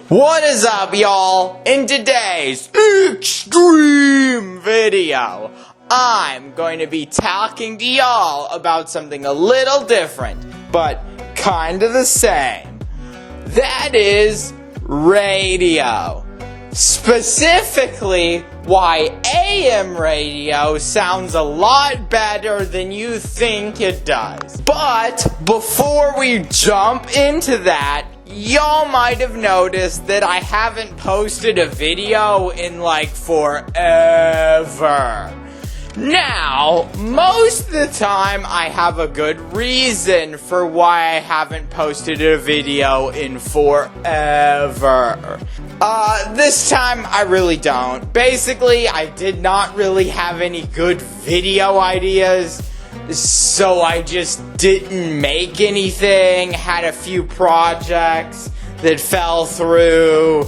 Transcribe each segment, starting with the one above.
What is up, y'all? In today's extreme video, I'm going to be talking to y'all about something a little different, but kind of the same. That is radio. Specifically, why AM radio sounds a lot better than you think it does. But before we jump into that, y'all might have noticed that I haven't posted a video in like forever. Now, most of the time I have a good reason for why I haven't posted a video in forever. This time I really don't. Basically, I did not really have any good video ideas, so I just didn't make anything, had a few projects that fell through,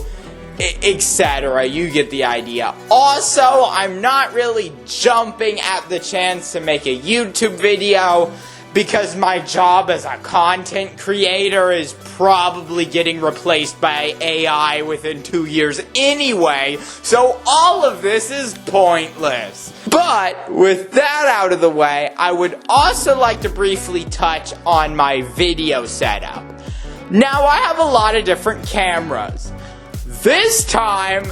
etc. You get the idea. Also, I'm not really jumping at the chance to make a YouTube video because my job as a content creator is probably getting replaced by AI within 2 years anyway, so all of this is pointless. But with that out of the way, I would also like to briefly touch on my video setup. Now, I have a lot of different cameras. This time,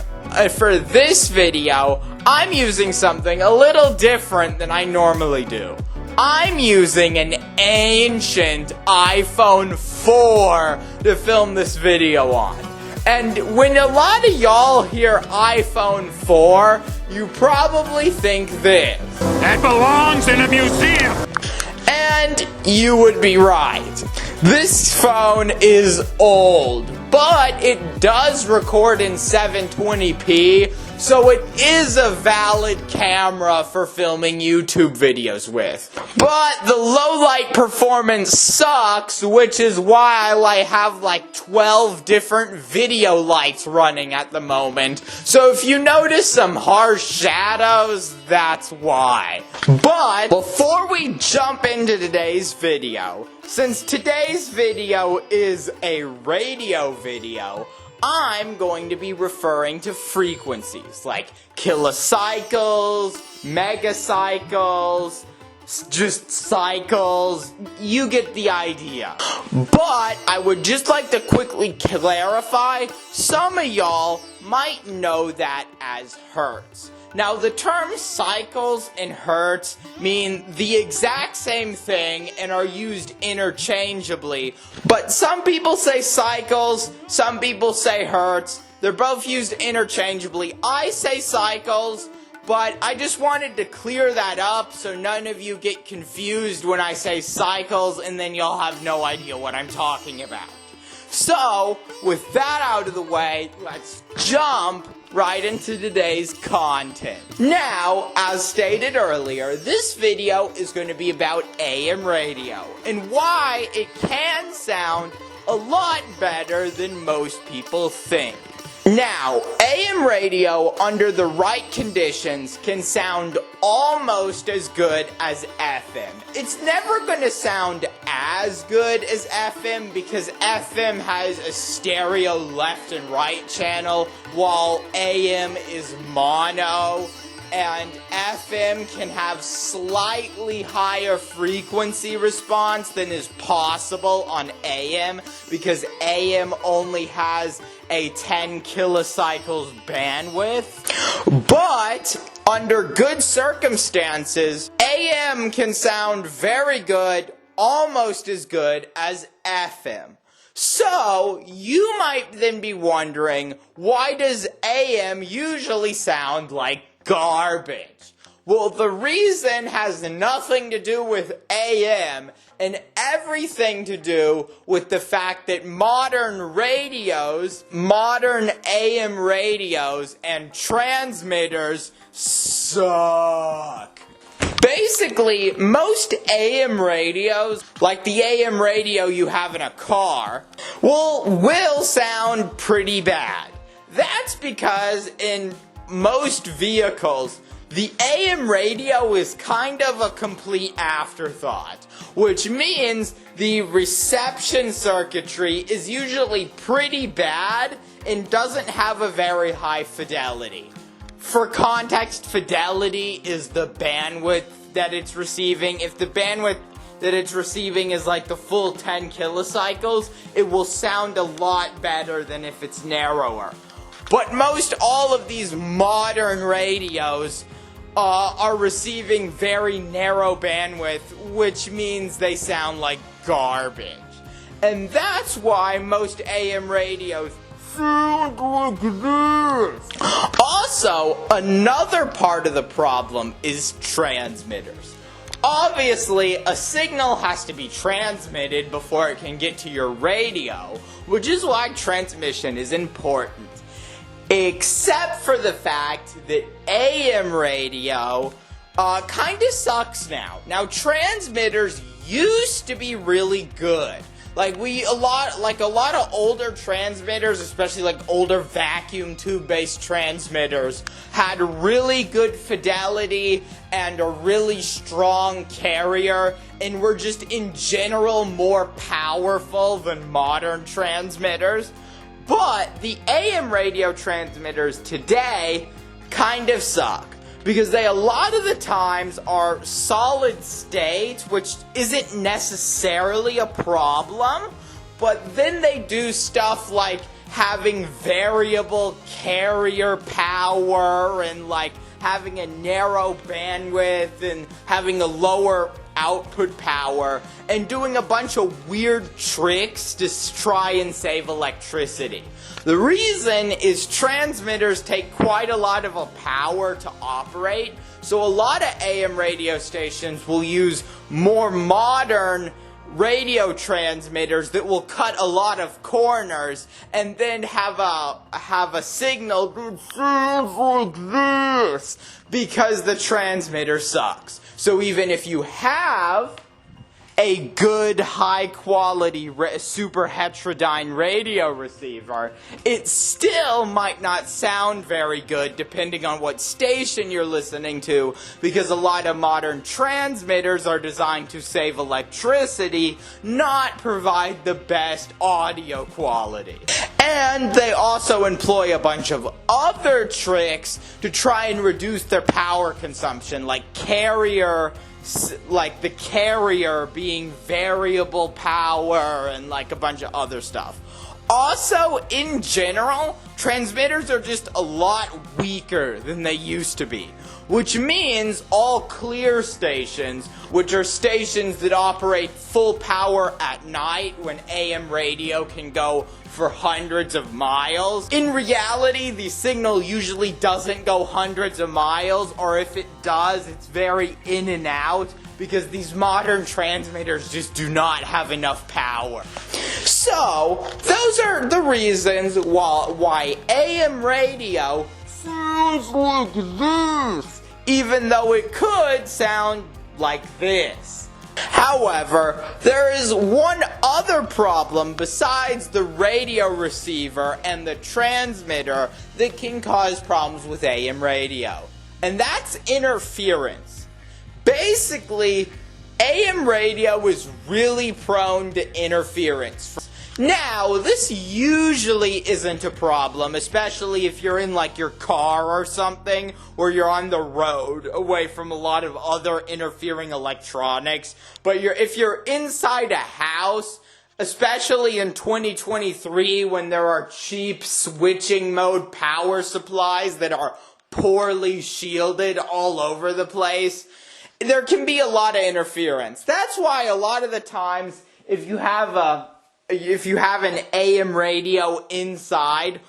for this video, I'm using something a little different than I normally do. I'm using an ancient iPhone 4 to film this video on. And when a lot of y'all hear iPhone 4, you probably think this. That belongs in a museum! And you would be right. This phone is old, but it does record in 720p, so it is a valid camera for filming YouTube videos with. But the low light performance sucks, which is why I have like 12 different video lights running at the moment. So if you notice some harsh shadows, that's why. But before we jump into today's video, since today's video is a radio video, I'm going to be referring to frequencies like kilocycles, megacycles, just cycles. You get the idea. But I would just like to quickly clarify, some of y'all might know that as hertz. Now, the terms cycles and hertz mean the exact same thing and are used interchangeably, but some people say cycles, some people say hertz. They're both used interchangeably. I say cycles, but I just wanted to clear that up so none of you get confused when I say cycles and then you'll have no idea what I'm talking about. So, with that out of the way, let's jump right into today's content. Now, as stated earlier, this video is going to be about AM radio and why it can sound a lot better than most people think. Now, AM radio under the right conditions can sound almost as good as FM. It's never going to sound as good as FM because FM has a stereo left and right channel while AM is mono, and FM can have slightly higher frequency response than is possible on AM because AM only has a 10 kilocycles bandwidth. But under good circumstances, AM can sound very good, almost as good as FM. So, you might then be wondering, why does AM usually sound like garbage? Well, the reason has nothing to do with AM and everything to do with the fact that modern AM radios and transmitters suck. Basically, most AM radios, like the AM radio you have in a car, will sound pretty bad. That's because in most vehicles, the AM radio is kind of a complete afterthought, which means the reception circuitry is usually pretty bad and doesn't have a very high fidelity. For context, fidelity is the bandwidth that it's receiving. If the bandwidth that it's receiving is like the full 10 kilocycles, it will sound a lot better than if it's narrower. But most all of these modern radios are receiving very narrow bandwidth, which means they sound like garbage. And that's why most AM radios sound like this. Also, another part of the problem is transmitters. Obviously, a signal has to be transmitted before it can get to your radio, which is why transmission is important. Except for the fact that AM radio kind of sucks now. Now, transmitters used to be really good. Like a lot of older transmitters, especially like older vacuum tube-based transmitters, had really good fidelity and a really strong carrier, and were just in general more powerful than modern transmitters. But the AM radio transmitters today kind of suck, because they a lot of the times are solid state, which isn't necessarily a problem, but then they do stuff like having variable carrier power and like having a narrow bandwidth and having a lower output power and doing a bunch of weird tricks to try and save electricity. The reason is transmitters take quite a lot of power to operate, so a lot of AM radio stations will use more modern radio transmitters that will cut a lot of corners and then have a signal that sounds like this because the transmitter sucks. So even if you have a good high quality super heterodyne radio receiver, it still might not sound very good depending on what station you're listening to, because a lot of modern transmitters are designed to save electricity, not provide the best audio quality. And they also employ a bunch of other tricks to try and reduce their power consumption, like the carrier being variable power and like a bunch of other stuff. Also, in general, transmitters are just a lot weaker than they used to be, which means all clear stations, which are stations that operate full power at night when AM radio can go for hundreds of miles. In reality, the signal usually doesn't go hundreds of miles, or if it does, it's very in and out, because these modern transmitters just do not have enough power. So, those are the reasons why AM radio sounds like this, even though it could sound like this. However, there is one other problem besides the radio receiver and the transmitter that can cause problems with AM radio, and that's interference. Basically, AM radio is really prone to interference. Now, this usually isn't a problem, especially if you're in like your car or something, or you're on the road away from a lot of other interfering electronics. But if you're inside a house, especially in 2023 when there are cheap switching mode power supplies that are poorly shielded all over the place, there can be a lot of interference. That's why a lot of the times if you have an AM radio inside,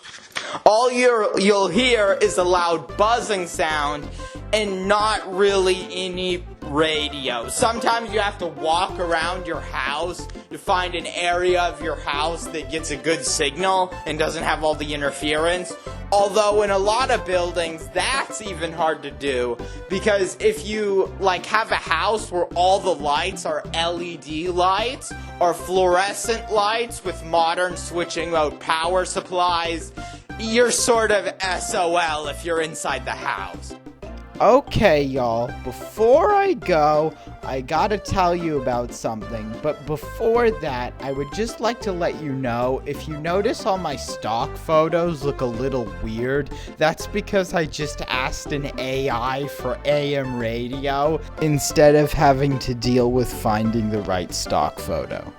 all you'll hear is a loud buzzing sound and not really any radio. Sometimes you have to walk around your house to find an area of your house that gets a good signal and doesn't have all the interference. Although in a lot of buildings, that's even hard to do, because if you have a house where all the lights are LED lights or fluorescent lights with modern switching mode power supplies, you're sort of SOL if you're inside the house. Okay, y'all, before I go, I gotta tell you about something, but before that, I would just like to let you know, if you notice all my stock photos look a little weird, that's because I just asked an AI for AM radio, instead of having to deal with finding the right stock photo.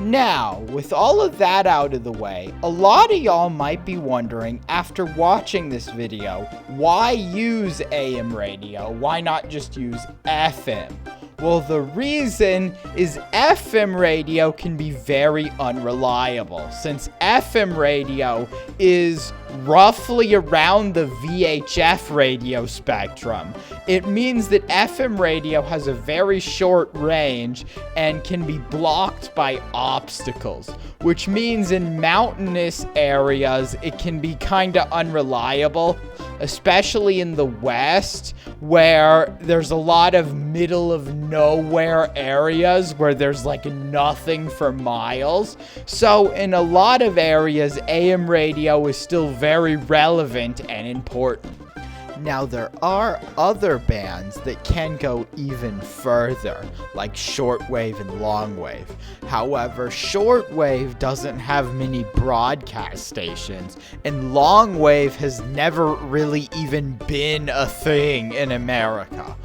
Now, with all of that out of the way, a lot of y'all might be wondering, after watching this video, why use AM radio? Why not just use FM? Well, the reason is FM radio can be very unreliable, since FM radio is roughly around the VHF radio spectrum. It means that FM radio has a very short range and can be blocked by obstacles, which means in mountainous areas it can be kinda unreliable, especially in the West, where there's a lot of middle of nowhere areas where there's like nothing for miles. So in a lot of areas, AM radio is still very relevant and important. Now, there are other bands that can go even further, like shortwave and longwave. However, shortwave doesn't have many broadcast stations, and longwave has never really even been a thing in America.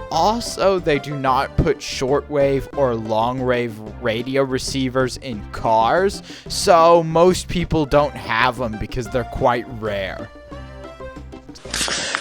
Also, they do not put shortwave or longwave radio receivers in cars, so most people don't have them because they're quite rare.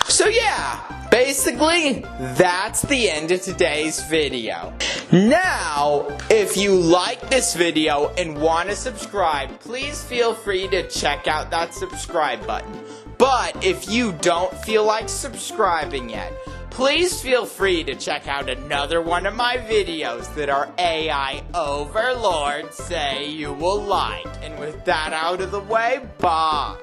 So yeah, basically, that's the end of today's video. Now, if you like this video and want to subscribe, please feel free to check out that subscribe button. But if you don't feel like subscribing yet, please feel free to check out another one of my videos that our AI overlords say you will like. And with that out of the way, bye.